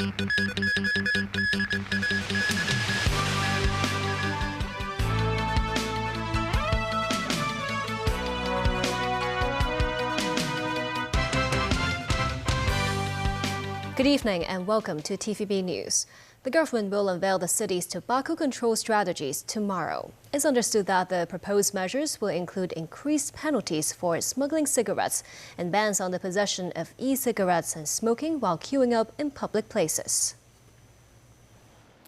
Good evening and welcome to TVB News. The government will unveil the city's tobacco control strategies tomorrow. It's understood that the proposed measures will include increased penalties for smuggling cigarettes and bans on the possession of e-cigarettes and smoking while queuing up in public places.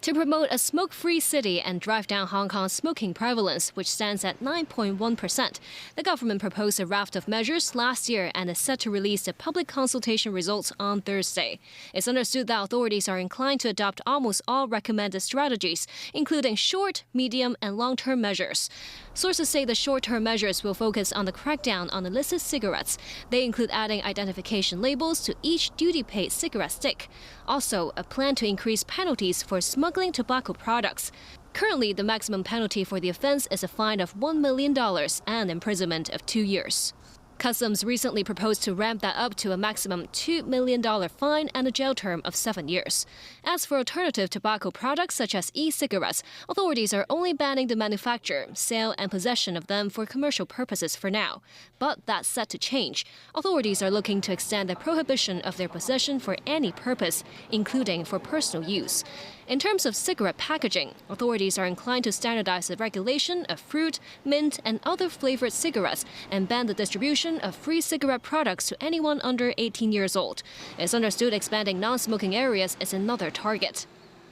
To promote a smoke-free city and drive down Hong Kong's smoking prevalence, which stands at 9.1%, the government proposed a raft of measures last year and is set to release the public consultation results on Thursday. It's understood that authorities are inclined to adopt almost all recommended strategies, including short, medium, and long-term measures. Sources say the short-term measures will focus on the crackdown on illicit cigarettes. They include adding identification labels to each duty-paid cigarette stick. Also, a plan to increase penalties for smuggling tobacco products. Currently, the maximum penalty for the offense is a fine of $1 million and imprisonment of 2 years. Customs recently proposed to ramp that up to a maximum $2 million fine and a jail term of 7 years. As for alternative tobacco products such as e-cigarettes, authorities are only banning the manufacture, sale, and possession of them for commercial purposes for now. But that's set to change. Authorities are looking to extend the prohibition of their possession for any purpose, including for personal use. In terms of cigarette packaging, authorities are inclined to standardize the regulation of fruit, mint, and other flavored cigarettes and ban the distribution of free cigarette products to anyone under 18 years old. It's understood expanding non-smoking areas is another target,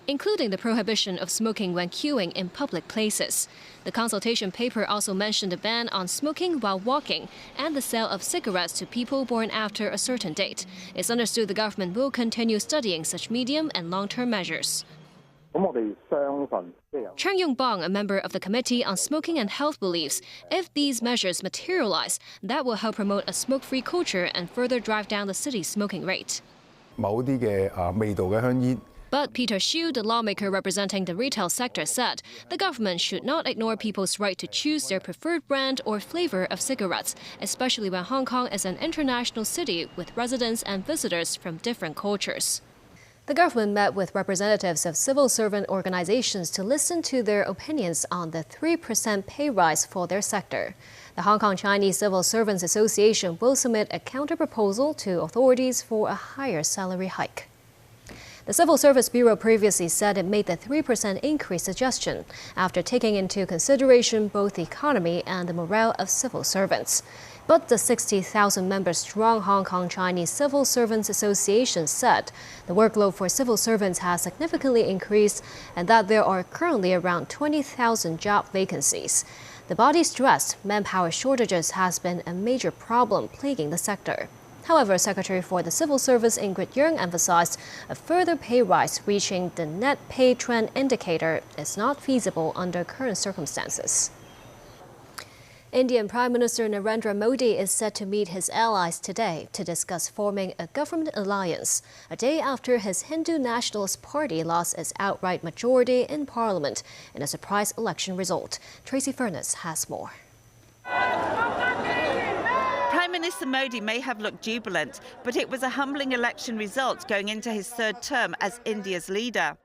including the prohibition of smoking when queuing in public places. The consultation paper also mentioned a ban on smoking while walking and the sale of cigarettes to people born after a certain date. It's understood the government will continue studying such medium and long-term measures. Chang Yong-bong, a member of the Committee on Smoking and Health, believes if these measures materialize, that will help promote a smoke-free culture and further drive down the city's smoking rate. But Peter Hsu, the lawmaker representing the retail sector, said the government should not ignore people's right to choose their preferred brand or flavor of cigarettes, especially when Hong Kong is an international city with residents and visitors from different cultures. The government met with representatives of civil servant organizations to listen to their opinions on the 3% pay rise for their sector. The Hong Kong Chinese Civil Servants Association will submit a counter-proposal to authorities for a higher salary hike. The Civil Service Bureau previously said it made the 3% increase suggestion after taking into consideration both the economy and the morale of civil servants. But the 60,000-member-strong Hong Kong Chinese Civil Servants Association said the workload for civil servants has significantly increased and that there are currently around 20,000 job vacancies. The body stressed manpower shortages has been a major problem plaguing the sector. However, Secretary for the Civil Service Ingrid Yeung emphasized a further pay rise reaching the net pay trend indicator is not feasible under current circumstances. Indian Prime Minister Narendra Modi is set to meet his allies today to discuss forming a government alliance, a day after his Hindu Nationalist Party lost its outright majority in Parliament in a surprise election result. Tracy Furness has more. Prime Minister Modi may have looked jubilant, but it was a humbling election result going into his third term as India's leader.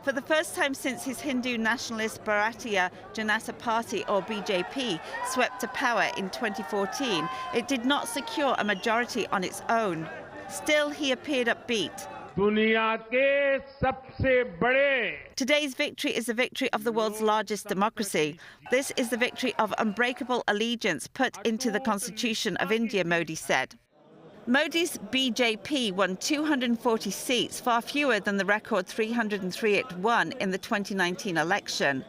For the first time since his Hindu Nationalist Bharatiya Janata Party, or BJP, swept to power in 2014, it did not secure a majority on its own. Still, he appeared upbeat. Today's victory is the victory of the world's largest democracy. This is the victory of unbreakable allegiance put into the Constitution of India, Modi said. Modi's BJP won 240 seats, far fewer than the record 303 it won in the 2019 election.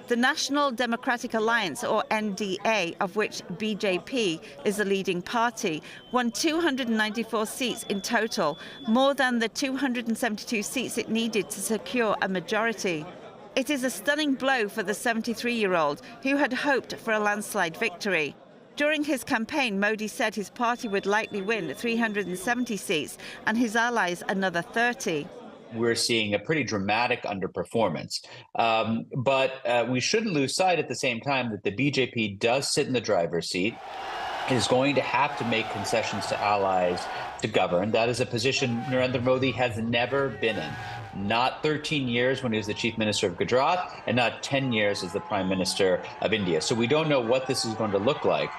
The National Democratic Alliance, or NDA, of which BJP is the leading party, won 294 seats in total, more than the 272 seats it needed to secure a majority. It is a stunning blow for the 73-year-old, who had hoped for a landslide victory. During his campaign, Modi said his party would likely win 370 seats and his allies another 30. We're seeing a pretty dramatic underperformance. But we shouldn't lose sight at the same time that the BJP does sit in the driver's seat. It is going to have to make concessions to allies to govern. That is a position Narendra Modi has never been in. not 13 years when he was the chief minister of Gujarat, and not 10 years as the prime minister of India. So we don't know what this is going to look like.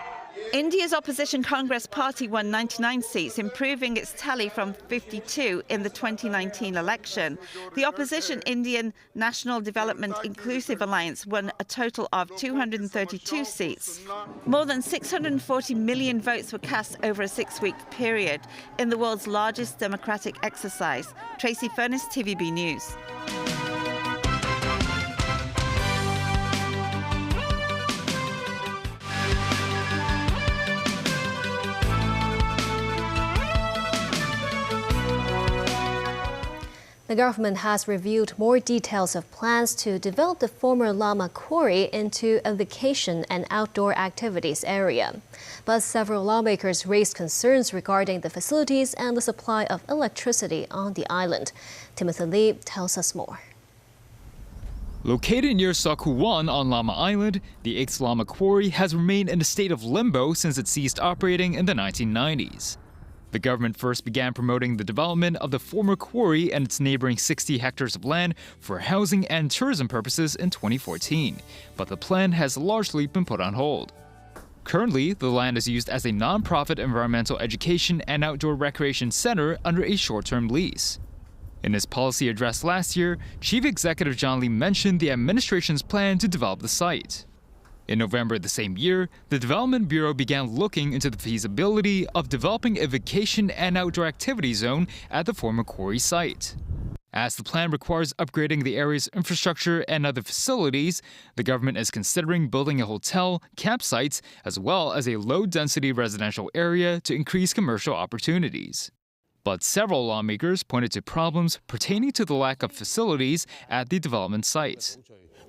India's opposition Congress Party won 99 seats, improving its tally from 52 in the 2019 election. The opposition Indian National Development Inclusive Alliance won a total of 232 seats. More than 640 million votes were cast over a 6-week period in the world's largest democratic exercise. Tracy Furness, TVB News. The government has revealed more details of plans to develop the former Lama Quarry into a vacation and outdoor activities area. But several lawmakers raised concerns regarding the facilities and the supply of electricity on the island. Timothy Lee tells us more. Located near Sakuwan on Lama Island, the ex-Lama Quarry has remained in a state of limbo since it ceased operating in the 1990s. The government first began promoting the development of the former quarry and its neighboring 60 hectares of land for housing and tourism purposes in 2014, but the plan has largely been put on hold. Currently, the land is used as a non-profit environmental education and outdoor recreation center under a short-term lease. In his policy address last year, Chief Executive John Lee mentioned the administration's plan to develop the site. In November the same year, the Development Bureau began looking into the feasibility of developing a vacation and outdoor activity zone at the former quarry site. As the plan requires upgrading the area's infrastructure and other facilities, the government is considering building a hotel, campsites, as well as a low-density residential area to increase commercial opportunities. But several lawmakers pointed to problems pertaining to the lack of facilities at the development site.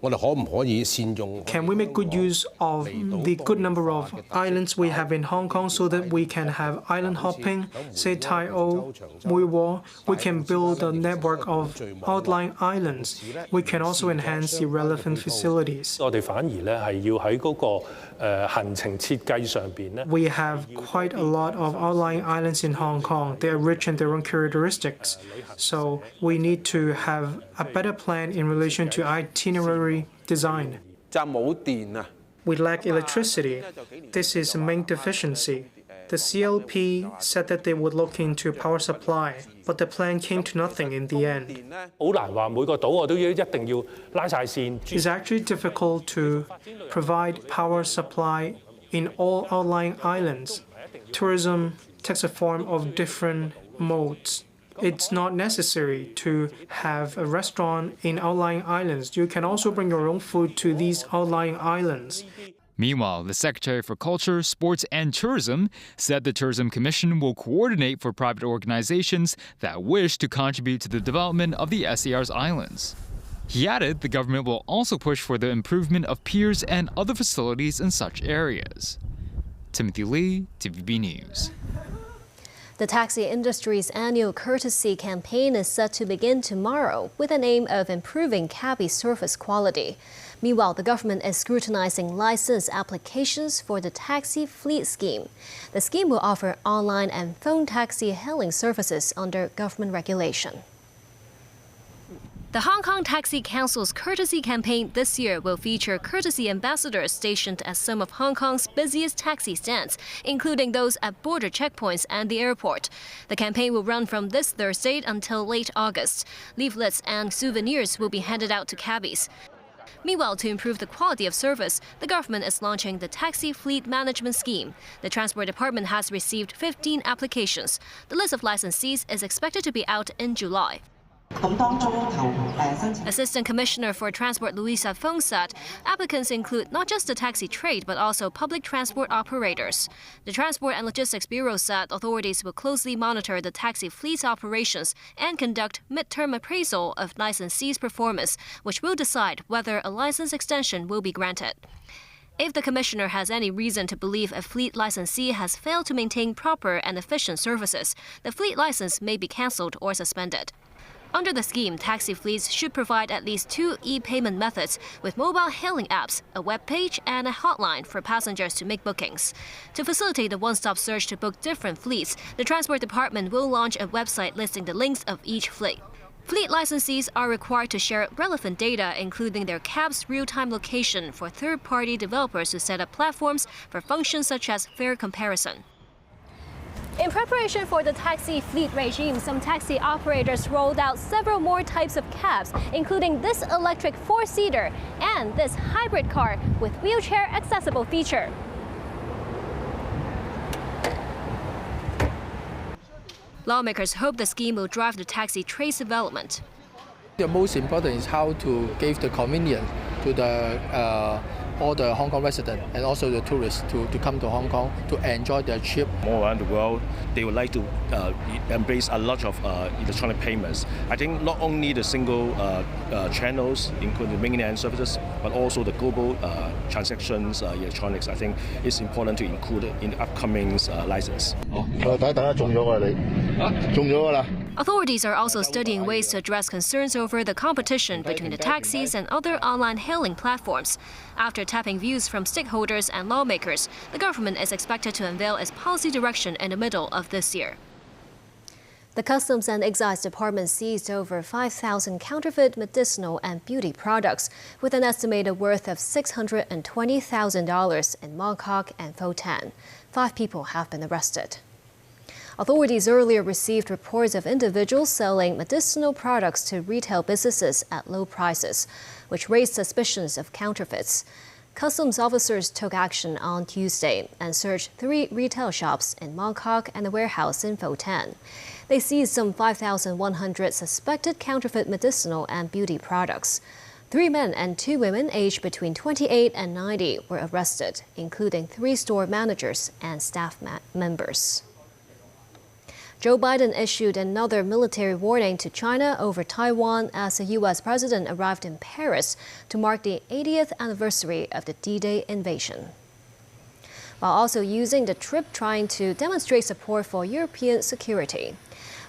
Can we make good use of the good number of islands we have in Hong Kong so that we can have island hopping, say Tai O, Mui Wo? We can build a network of outlying islands. We can also enhance the relevant facilities. We have quite a lot of outlying islands in Hong Kong. They are rich in their own characteristics. So we need to have a better plan in relation to itinerary design. We lack electricity. This is a main deficiency. The CLP said that they would look into power supply, but the plan came to nothing in the end. It's actually difficult to provide power supply in all outlying islands. Tourism takes a form of different modes. It's not necessary to have a restaurant in outlying islands. You can also bring your own food to these outlying islands. Meanwhile, the Secretary for Culture, Sports and Tourism said the Tourism Commission will coordinate for private organizations that wish to contribute to the development of the SAR's islands. He added the government will also push for the improvement of piers and other facilities in such areas. Timothy Lee, TVB News. The taxi industry's annual courtesy campaign is set to begin tomorrow with an aim of improving cabbie service quality. Meanwhile, the government is scrutinizing license applications for the taxi fleet scheme. The scheme will offer online and phone taxi hailing services under government regulation. The Hong Kong Taxi Council's courtesy campaign this year will feature courtesy ambassadors stationed at some of Hong Kong's busiest taxi stands, including those at border checkpoints and the airport. The campaign will run from this Thursday until late August. Leaflets and souvenirs will be handed out to cabbies. Meanwhile, to improve the quality of service, the government is launching the Taxi Fleet Management Scheme. The Transport Department has received 15 applications. The list of licensees is expected to be out in July. Assistant Commissioner for Transport Louisa Fong said applicants include not just the taxi trade but also public transport operators. The Transport and Logistics Bureau said authorities will closely monitor the taxi fleet's operations and conduct midterm appraisal of licensees' performance, which will decide whether a license extension will be granted. If the commissioner has any reason to believe a fleet licensee has failed to maintain proper and efficient services, the fleet license may be cancelled or suspended. Under the scheme, taxi fleets should provide at least 2 e-payment methods with mobile hailing apps, a web page, and a hotline for passengers to make bookings. To facilitate the one-stop search to book different fleets, the Transport Department will launch a website listing the links of each fleet. Fleet licensees are required to share relevant data, including their cab's real-time location, for third-party developers to set up platforms for functions such as fare comparison. In preparation for the taxi fleet regime, some taxi operators rolled out several more types of cabs, including this electric four-seater and this hybrid car with wheelchair-accessible feature. Lawmakers hope the scheme will drive the taxi trade's development. The most important is how to give the convenience to all the Hong Kong residents and also the tourists to come to Hong Kong to enjoy their trip. All around the world, they would like to embrace a lot of electronic payments. I think not only the single channels, including mainland services, but also the global transactions, electronics. I think it's important to include it in the upcoming license. Authorities are also studying ways to address concerns over the competition between the taxis and other online hailing platforms. After tapping views from stakeholders and lawmakers, the government is expected to unveil its policy direction in the middle of this year. The Customs and Excise Department seized over 5,000 counterfeit medicinal and beauty products with an estimated worth of $620,000 in Mong Kok and Fo Tan. 5 people have been arrested. Authorities earlier received reports of individuals selling medicinal products to retail businesses at low prices, which raised suspicions of counterfeits. Customs officers took action on Tuesday and searched 3 retail shops in Mong Kok and a warehouse in Fo Tan. They seized some 5,100 suspected counterfeit medicinal and beauty products. 3 men and 2 women aged between 28 and 90 were arrested, including 3 store managers and staff members. Joe Biden issued another military warning to China over Taiwan as the U.S. president arrived in Paris to mark the 80th anniversary of the D-Day invasion, while also using the trip trying to demonstrate support for European security.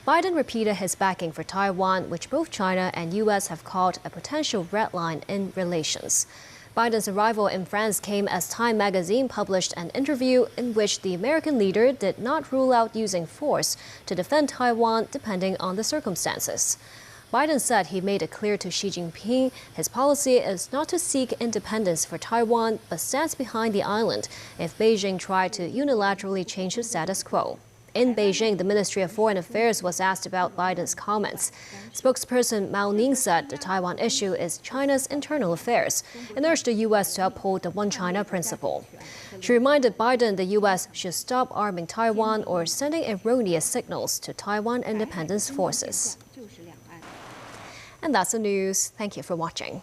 Biden repeated his backing for Taiwan, which both China and U.S. have called a potential red line in relations. Biden's arrival in France came as Time magazine published an interview in which the American leader did not rule out using force to defend Taiwan depending on the circumstances. Biden said he made it clear to Xi Jinping his policy is not to seek independence for Taiwan, but stands behind the island if Beijing tried to unilaterally change the status quo. In Beijing, the Ministry of Foreign Affairs was asked about Biden's comments. Spokesperson Mao Ning said the Taiwan issue is China's internal affairs and urged the U.S. to uphold the One China principle. She reminded Biden the U.S. should stop arming Taiwan or sending erroneous signals to Taiwan independence forces. And that's the news. Thank you for watching.